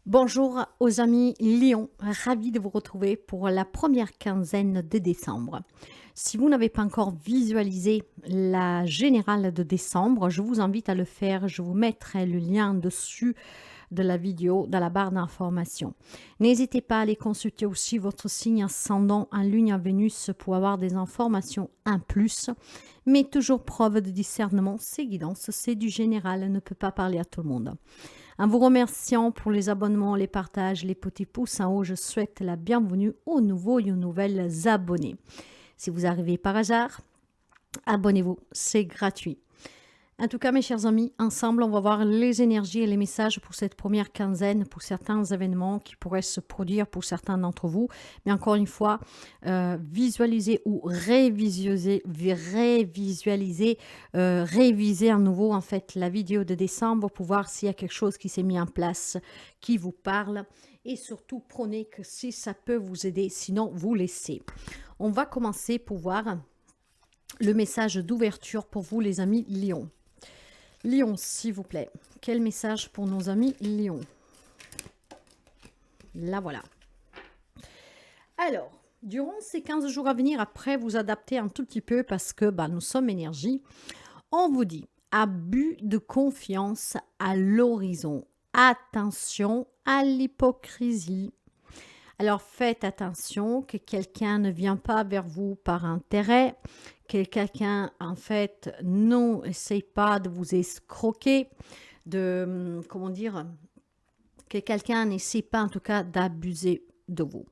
Bonjour aux amis Lion, ravi de vous retrouver pour la première quinzaine de décembre. Si vous n'avez pas encore visualisé la générale de décembre, je vous invite à le faire. Je vous mettrai le lien dessus de la vidéo dans la barre d'information. N'hésitez pas à aller consulter aussi votre signe ascendant en Lune à Vénus pour avoir des informations en plus. Mais toujours preuve de discernement, c'est guidance, c'est du général, elle ne peut pas parler à tout le monde. En vous remerciant pour les abonnements, les partages, les petits pouces en haut, je souhaite la bienvenue aux nouveaux et aux nouvelles abonnés. Si vous arrivez par hasard, abonnez-vous, c'est gratuit. En tout cas, mes chers amis, ensemble, on va voir les énergies et les messages pour cette première quinzaine, pour certains événements qui pourraient se produire pour certains d'entre vous. Mais encore une fois, visualisez ou réviser à nouveau en fait la vidéo de décembre pour voir s'il y a quelque chose qui s'est mis en place, qui vous parle. Et surtout, prenez que si ça peut vous aider, sinon vous laissez. On va commencer pour voir le message d'ouverture pour vous, les amis Lion. Lion, s'il vous plaît. Quel message pour nos amis Lion? Là, voilà. Alors, durant ces 15 jours à venir, après, vous adaptez un tout petit peu parce que nous sommes énergie. On vous dit, abus de confiance à l'horizon. Attention à l'hypocrisie. Alors, faites attention que quelqu'un ne vient pas vers vous par intérêt, que quelqu'un, en fait, n'essaye pas de vous escroquer, que quelqu'un n'essaie pas, en tout cas, d'abuser de vous.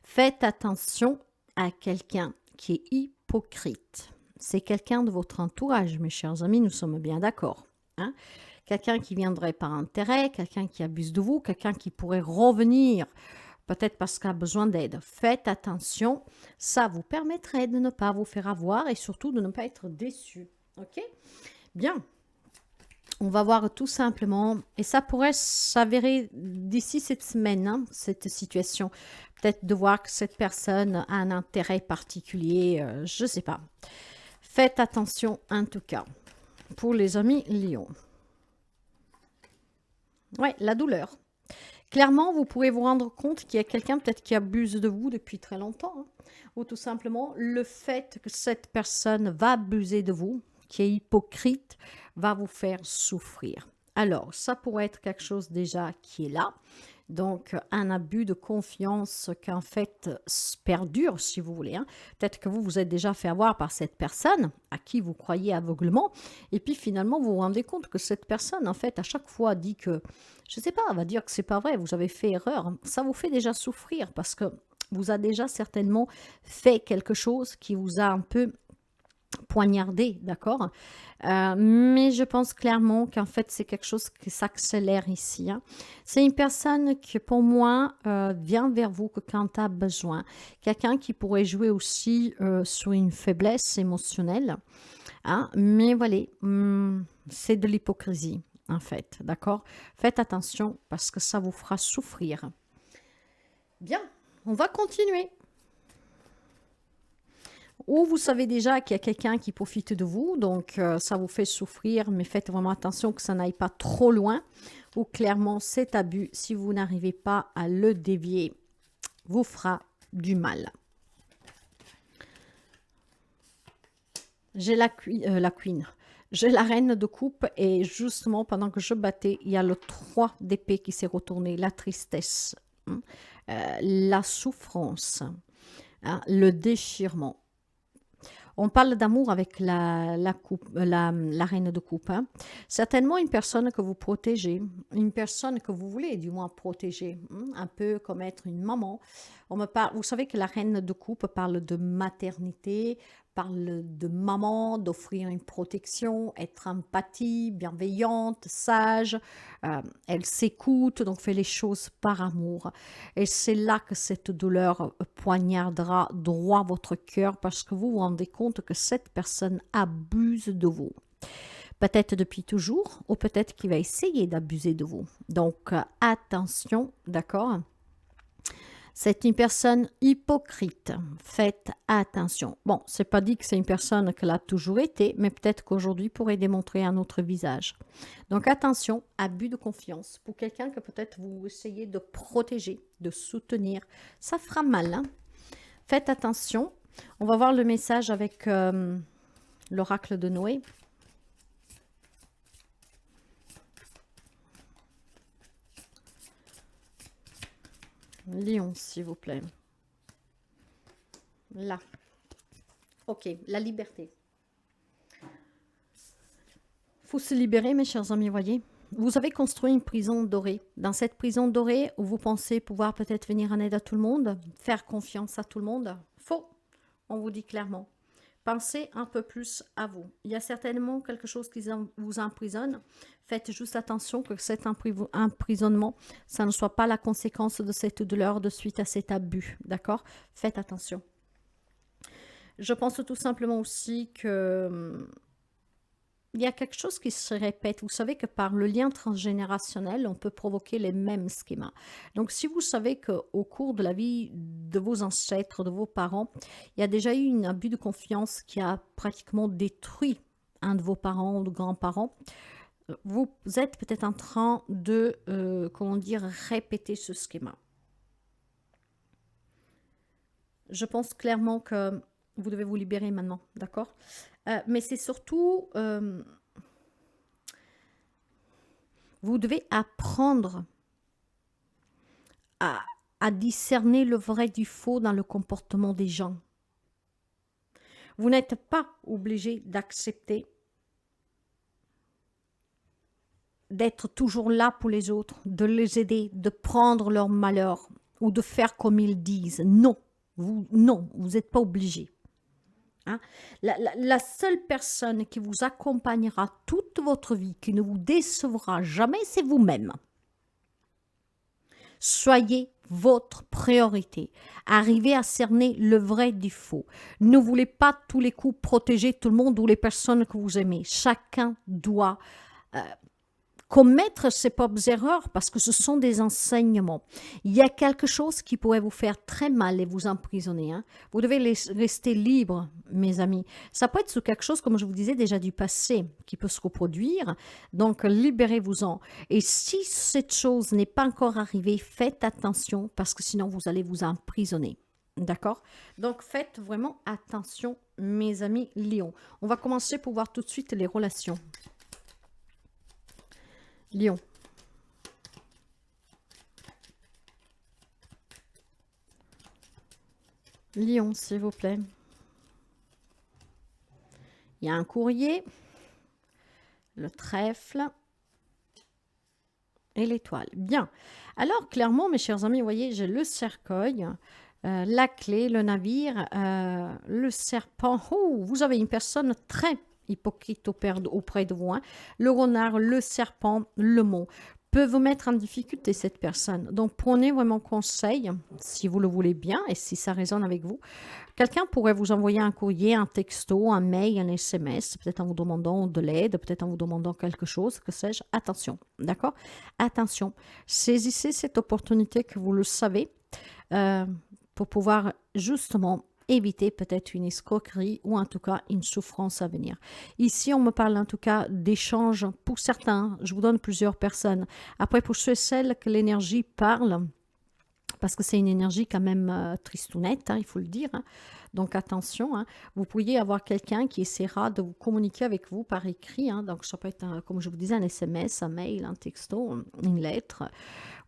Faites attention à quelqu'un qui est hypocrite. C'est quelqu'un de votre entourage, mes chers amis, nous sommes bien d'accord. Hein? Quelqu'un qui viendrait par intérêt, quelqu'un qui abuse de vous, quelqu'un qui pourrait revenir peut-être parce qu'il a besoin d'aide. Faites attention, ça vous permettrait de ne pas vous faire avoir et surtout de ne pas être déçu. Ok? Bien. On va voir tout simplement, et ça pourrait s'avérer d'ici cette semaine, hein, cette situation. Peut-être de voir que cette personne a un intérêt particulier, je ne sais pas. Faites attention en tout cas. Pour les amis Lion. Ouais, la douleur. Clairement, vous pouvez vous rendre compte qu'il y a quelqu'un peut-être qui abuse de vous depuis très longtemps. Hein, ou tout simplement, le fait que cette personne va abuser de vous, qui est hypocrite, va vous faire souffrir. Alors, ça pourrait être quelque chose déjà qui est là. Donc, un abus de confiance qu'en fait perdure, si vous voulez. Hein. Peut-être que vous vous êtes déjà fait avoir par cette personne à qui vous croyez aveuglement. Et puis, finalement, vous vous rendez compte que cette personne, en fait, à chaque fois dit que, je ne sais pas, elle va dire que c'est pas vrai, vous avez fait erreur. Ça vous fait déjà souffrir parce que vous a déjà certainement fait quelque chose qui vous a un peu poignardé, d'accord. Mais je pense clairement qu'en fait, c'est quelque chose qui s'accélère ici. Hein. C'est une personne qui, pour moi, vient vers vous que quand tu as besoin. Quelqu'un qui pourrait jouer aussi sur une faiblesse émotionnelle. Hein. Mais voilà, c'est de l'hypocrisie, en fait, d'accord. Faites attention parce que ça vous fera souffrir. Bien, on va continuer. Ou vous savez déjà qu'il y a quelqu'un qui profite de vous, donc ça vous fait souffrir, mais faites vraiment attention que ça n'aille pas trop loin. Ou clairement, cet abus, si vous n'arrivez pas à le dévier, vous fera du mal. J'ai la queen. J'ai la reine de coupe et justement, pendant que je battais, il y a le 3 d'épée qui s'est retourné. La tristesse, hein, la souffrance, hein, le déchirement. On parle d'amour avec la reine de coupe. Hein. Certainement une personne que vous protégez, une personne que vous voulez du moins protéger, un peu comme être une maman. Vous savez que la reine de coupe parle de maternité, parle de maman, d'offrir une protection, être empathie, bienveillante, sage. Elle s'écoute, donc fait les choses par amour. Et c'est là que cette douleur poignardera droit votre cœur parce que vous vous rendez compte que cette personne abuse de vous. Peut-être depuis toujours ou peut-être qu'il va essayer d'abuser de vous. Donc, attention, d'accord ? C'est une personne hypocrite. Faites attention. Bon, c'est pas dit que c'est une personne qu'elle a toujours été, mais peut-être qu'aujourd'hui pourrait démontrer un autre visage. Donc attention, abus de confiance. Pour quelqu'un que peut-être vous essayez de protéger, de soutenir, ça fera mal, hein. Faites attention. On va voir le message avec l'oracle de Noé. Lion, s'il vous plaît. Là. Ok, la liberté. Faut se libérer, mes chers amis, voyez. Vous avez construit une prison dorée. Dans cette prison dorée, où vous pensez pouvoir peut-être venir en aide à tout le monde, faire confiance à tout le monde, faux. On vous dit clairement. Pensez un peu plus à vous. Il y a certainement quelque chose qui vous emprisonne. Faites juste attention que cet emprisonnement, ça ne soit pas la conséquence de cette douleur de suite à cet abus. D'accord? Faites attention. Je pense tout simplement aussi que il y a quelque chose qui se répète. Vous savez que par le lien transgénérationnel, on peut provoquer les mêmes schémas. Donc, si vous savez qu'au cours de la vie de vos ancêtres, de vos parents, il y a déjà eu un abus de confiance qui a pratiquement détruit un de vos parents ou de grands-parents, vous êtes peut-être en train de, comment dire, répéter ce schéma. Je pense clairement que vous devez vous libérer maintenant, d'accord? Mais c'est surtout, vous devez apprendre à discerner le vrai du faux dans le comportement des gens. Vous n'êtes pas obligé d'accepter d'être toujours là pour les autres, de les aider, de prendre leur malheur ou de faire comme ils disent. Non, vous n'êtes pas obligé. Hein? La seule personne qui vous accompagnera toute votre vie, qui ne vous décevra jamais, c'est vous-même. Soyez votre priorité. Arrivez à cerner le vrai du faux. Ne voulez pas tous les coups protéger tout le monde ou les personnes que vous aimez. Chacun doit commettre ses propres erreurs parce que ce sont des enseignements. Il y a quelque chose qui pourrait vous faire très mal et vous emprisonner. Hein. Vous devez rester libre, mes amis. Ça peut être sur quelque chose, comme je vous disais, déjà du passé qui peut se reproduire. Donc, libérez-vous-en. Et si cette chose n'est pas encore arrivée, faites attention parce que sinon, vous allez vous emprisonner. D'accord? Donc, faites vraiment attention, mes amis Lion. On va commencer pour voir tout de suite les relations. Lion. Lion, s'il vous plaît. Il y a un courrier, le trèfle et l'étoile. Bien. Alors, clairement, mes chers amis, vous voyez, j'ai le cercueil, la clé, le navire, le serpent. Oh, vous avez une personne très hypocrite auprès de vous. Hein. Le renard, le serpent, le mont peut vous mettre en difficulté, cette personne. Donc, prenez vraiment conseil, si vous le voulez bien et si ça résonne avec vous. Quelqu'un pourrait vous envoyer un courrier, un texto, un mail, un SMS, peut-être en vous demandant de l'aide, peut-être en vous demandant quelque chose, que sais-je. Attention, d'accord? Attention, saisissez cette opportunité que vous le savez pour pouvoir justement éviter peut-être une escroquerie ou en tout cas une souffrance à venir. Ici, on me parle en tout cas d'échanges pour certains. Je vous donne plusieurs personnes. Après, pour ceux et celles que l'énergie parle, parce que c'est une énergie quand même tristounette, hein, il faut le dire. Hein. Donc attention, hein, vous pourriez avoir quelqu'un qui essaiera de vous communiquer avec vous par écrit. Hein, donc ça peut être, comme je vous disais, un SMS, un mail, un texto, une lettre.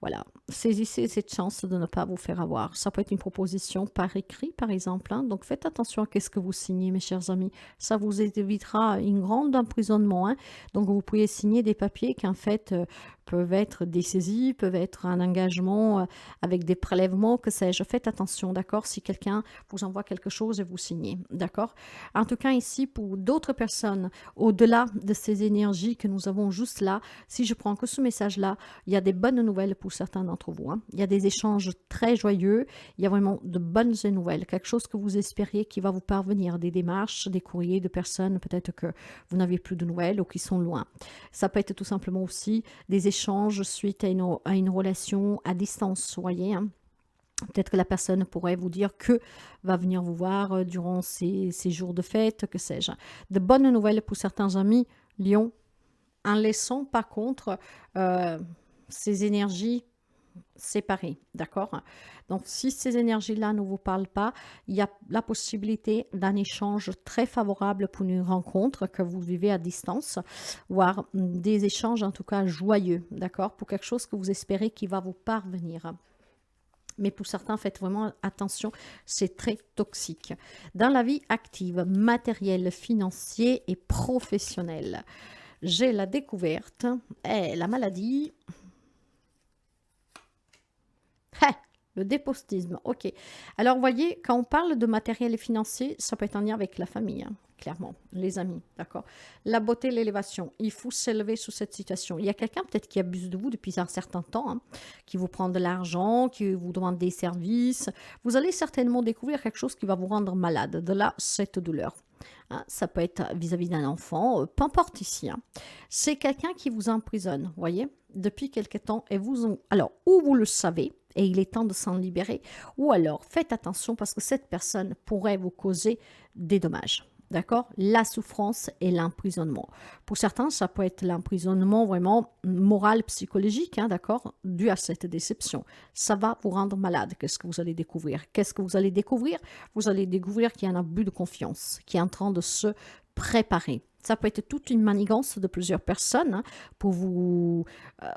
Voilà, saisissez cette chance de ne pas vous faire avoir. Ça peut être une proposition par écrit, par exemple. Hein. Donc, faites attention à ce que vous signez, mes chers amis. Ça vous évitera une grande emprisonnement. Hein. Donc, vous pouvez signer des papiers qui, en fait, peuvent être des saisies, peuvent être un engagement avec des prélèvements, que sais-je. Faites attention, d'accord? Si quelqu'un vous envoie quelque chose et vous signez, d'accord? En tout cas, ici, pour d'autres personnes, au-delà de ces énergies que nous avons juste là, si je prends que ce message-là, il y a des bonnes nouvelles pour certains d'entre vous. Hein. Il y a des échanges très joyeux, il y a vraiment de bonnes nouvelles, quelque chose que vous espériez qui va vous parvenir, des démarches, des courriers de personnes peut-être que vous n'avez plus de nouvelles ou qui sont loin. Ça peut être tout simplement aussi des échanges suite à une relation à distance, vous voyez, hein. Peut-être que la personne pourrait vous dire que va venir vous voir durant ces jours de fête, que sais-je. De bonnes nouvelles pour certains amis, Lion, en laissant par contre ces énergies séparées, d'accord? Donc si ces énergies-là ne vous parlent pas, il y a la possibilité d'un échange très favorable pour une rencontre que vous vivez à distance, voire des échanges en tout cas joyeux, d'accord? Pour quelque chose que vous espérez qui va vous parvenir. Mais pour certains, faites vraiment attention, c'est très toxique. Dans la vie active, matérielle, financière et professionnelle, j'ai la découverte et la maladie. Ah, le dépostisme, ok. Alors, vous voyez, quand on parle de matériel et financier, ça peut être en lien avec la famille, hein, clairement, les amis, d'accord. La beauté, l'élévation, il faut s'élever sous cette situation. Il y a quelqu'un peut-être qui abuse de vous depuis un certain temps, hein, qui vous prend de l'argent, qui vous demande des services. Vous allez certainement découvrir quelque chose qui va vous rendre malade, de là, cette douleur. Hein, ça peut être vis-à-vis d'un enfant, peu importe ici. Hein. C'est quelqu'un qui vous emprisonne, vous voyez, depuis quelque temps. Et alors, ou vous le savez, et il est temps de s'en libérer, ou alors faites attention parce que cette personne pourrait vous causer des dommages. D'accord? La souffrance et l'emprisonnement. Pour certains, ça peut être l'emprisonnement vraiment moral, psychologique, hein, d'accord? Dû à cette déception. Ça va vous rendre malade. Qu'est-ce que vous allez découvrir? Qu'est-ce que vous allez découvrir? Vous allez découvrir qu'il y a un abus de confiance qui est en train de se préparer. Ça peut être toute une manigance de plusieurs personnes hein, pour vous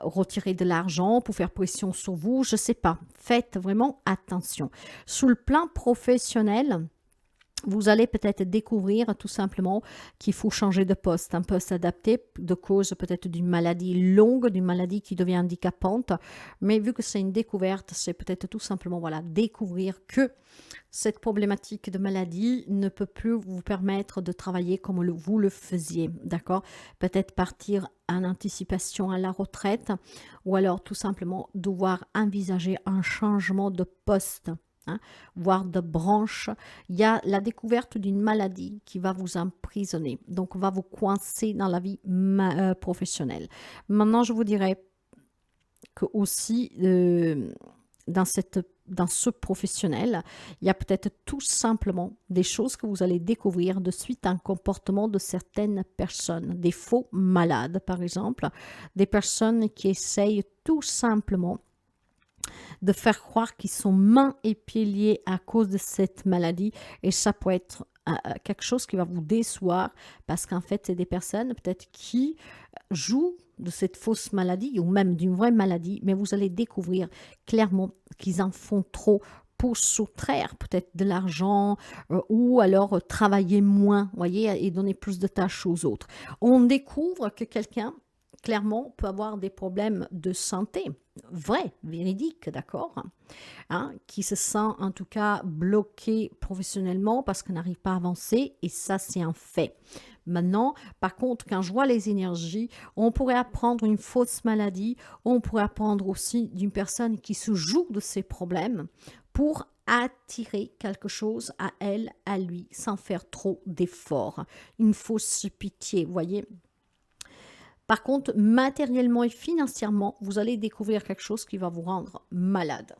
retirer de l'argent, pour faire pression sur vous, je ne sais pas. Faites vraiment attention. Sous le plan professionnel, vous allez peut-être découvrir tout simplement qu'il faut changer de poste, un poste adapté de cause peut-être d'une maladie longue, d'une maladie qui devient handicapante. Mais vu que c'est une découverte, c'est peut-être tout simplement voilà, découvrir que cette problématique de maladie ne peut plus vous permettre de travailler comme vous le faisiez, d'accord? Peut-être partir en anticipation à la retraite ou alors tout simplement devoir envisager un changement de poste. Hein, voire de branche, il y a la découverte d'une maladie qui va vous emprisonner, donc va vous coincer dans la vie professionnelle. Maintenant, je vous dirais que aussi dans ce professionnel, il y a peut-être tout simplement des choses que vous allez découvrir de suite à un comportement de certaines personnes, des faux malades par exemple, des personnes qui essayent tout simplement de faire croire qu'ils sont mains et pieds liés à cause de cette maladie et ça peut être quelque chose qui va vous décevoir parce qu'en fait c'est des personnes peut-être qui jouent de cette fausse maladie ou même d'une vraie maladie, mais vous allez découvrir clairement qu'ils en font trop pour soustraire peut-être de l'argent ou alors travailler moins, voyez, et donner plus de tâches aux autres. On découvre que quelqu'un clairement peut avoir des problèmes de santé, vrai, véridique, d'accord, hein, qui se sent en tout cas bloqué professionnellement parce qu'on n'arrive pas à avancer et ça c'est un fait. Maintenant, par contre, quand je vois les énergies, on pourrait apprendre une fausse maladie, on pourrait apprendre aussi d'une personne qui se joue de ses problèmes pour attirer quelque chose à elle, à lui, sans faire trop d'efforts. Une fausse pitié, vous voyez. Par contre, matériellement et financièrement, vous allez découvrir quelque chose qui va vous rendre malade.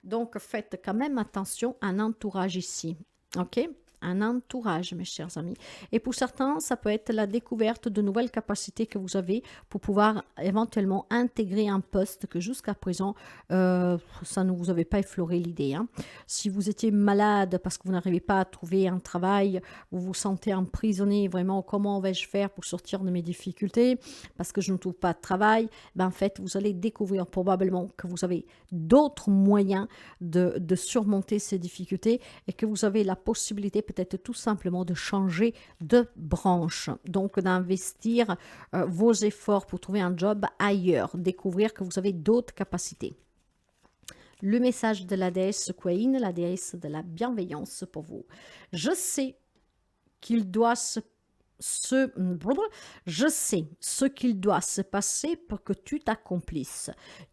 Donc, faites quand même attention à un entourage ici. OK? Un entourage, mes chers amis. Et pour certains, ça peut être la découverte de nouvelles capacités que vous avez pour pouvoir éventuellement intégrer un poste que jusqu'à présent, ça ne vous avait pas effleuré l'idée. Hein. Si vous étiez malade parce que vous n'arrivez pas à trouver un travail, vous vous sentez emprisonné, vraiment, comment vais-je faire pour sortir de mes difficultés parce que je ne trouve pas de travail, ben, en fait, vous allez découvrir probablement que vous avez d'autres moyens de surmonter ces difficultés et que vous avez la possibilité peut-être tout simplement de changer de branche, donc d'investir vos efforts pour trouver un job ailleurs, découvrir que vous avez d'autres capacités. Le message de la déesse Queen, la déesse de la bienveillance pour vous. Je sais qu'il doit je sais ce qu'il doit se passer pour que tu t'accomplisses.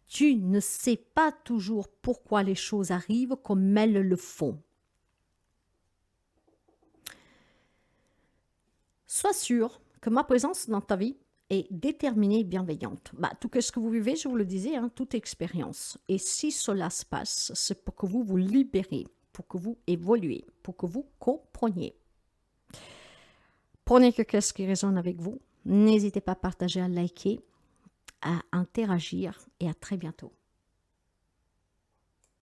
Tu ne sais pas toujours pourquoi les choses arrivent comme elles le font. Sois sûr que ma présence dans ta vie est déterminée et bienveillante. Bah, tout ce que vous vivez, je vous le disais, hein, toute expérience. Et si cela se passe, c'est pour que vous vous libérez, pour que vous évoluez, pour que vous compreniez. Prenez que qu'est-ce qui résonne avec vous. N'hésitez pas à partager, à liker, à interagir et à très bientôt.